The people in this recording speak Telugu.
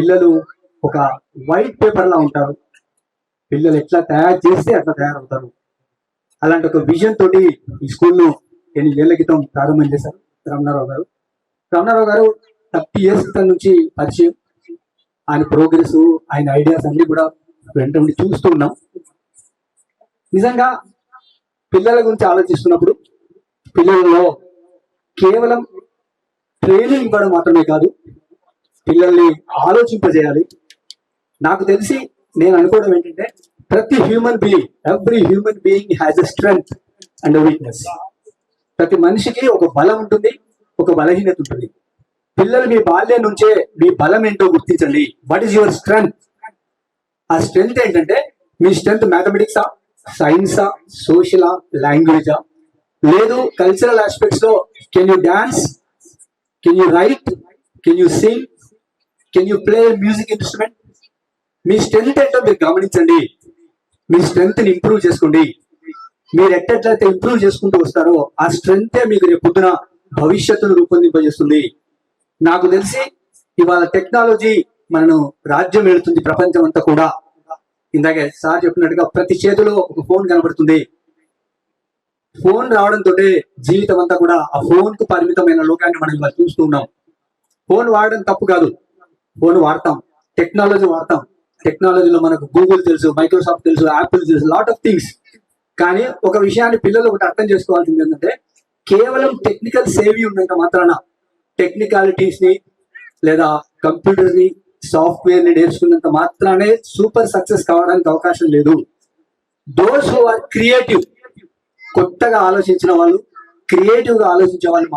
పిల్లలు ఒక వైట్ పేపర్ లా ఉంటారు. పిల్లలు ఎట్లా తయారు చేస్తే అట్లా తయారవుతారు. అలాంటి ఒక విజన్ తోటి ఈ స్కూల్ను 8 ఏళ్ల క్రితం ప్రారంభం చేశారు రమణారావు గారు. రమణారావు గారు 30 years క్రితం నుంచి పరిచయం. ఆయన ప్రోగ్రెస్, ఆయన ఐడియాస్ అన్ని కూడా వెంట ఉండి చూస్తూ ఉన్నాం. నిజంగా పిల్లల గురించి ఆలోచిస్తున్నప్పుడు పిల్లలలో కేవలం ట్రైనింగ్ ఇవ్వడం మాత్రమే కాదు, పిల్లల్ని ఆలోచింపజేయాలి. నాకు తెలిసి నేను అనుకోవడం ఏంటంటే, ప్రతి every human being has a strength and weakness. ప్రతి మనిషికి ఒక బలం ఉంటుంది, ఒక బలహీనత ఉంటుంది. పిల్లలు మీ బాల్యం నుంచే మీ బలం ఏంటో గుర్తించండి. What is your strength? ఆ స్ట్రెంగ్త్ ఏంటంటే, మీ స్ట్రెంగ్త్ మ్యాథమెటిక్సా, సైన్సా, సోషలా, లాంగ్వేజా, లేదు కల్చరల్ ఆస్పెక్ట్స్ లో can you dance, can you right, can you sing, can you play music instrument? Me strength ఏంటో మీరు గమనించండి. మీ స్ట్రెంగ్త్ ని ఇంప్రూవ్ చేసుకోండి. మీరు ఎట్లయితే ఇంప్రూవ్ చేసుకుంటూ వస్తారో ఆ స్ట్రెంగ్తే మీకు రేపు పొద్దున భవిష్యత్తును రూపొందింపజేస్తుంది. నాకు తెలిసి ఇవాళ టెక్నాలజీ మనను రాజ్యం వెళుతుంది, ప్రపంచం అంతా కూడా. ఇందాకే సార్ చెప్పినట్టుగా ప్రతి చేతిలో ఒక ఫోన్ కనబడుతుంది. ఫోన్ రావడంతో జీవితం అంతా కూడా ఆ ఫోన్ కు పరిమితమైన లోకాన్ని మనం ఇవాళ చూస్తూ ఉన్నాం. ఫోన్ వాడడం తప్పు కాదు, ఫోన్ వాడతాం, టెక్నాలజీ వాడతాం. టెక్నాలజీలో మనకు గూగుల్ తెలుసు, మైక్రోసాఫ్ట్ తెలుసు, యాపిల్ తెలుసు, లాట్ ఆఫ్ థింగ్స్. కానీ ఒక విషయాన్ని పిల్లలు ఒకటి అర్థం చేసుకోవాల్సింది ఏంటంటే, కేవలం టెక్నికల్ సేవి ఉన్నంత మాత్రాన టెక్నికాలిటీస్ ని లేదా కంప్యూటర్ ని, సాఫ్ట్వేర్ ని నేర్చుకున్నంత మాత్రానే సూపర్ సక్సెస్ కావడానికి అవకాశం లేదు. దోస్ హూ ఆర్ క్రియేటివ్, కొత్తగా ఆలోచించిన వాళ్ళు, క్రియేటివ్ గా ఆలోచించే వాళ్ళు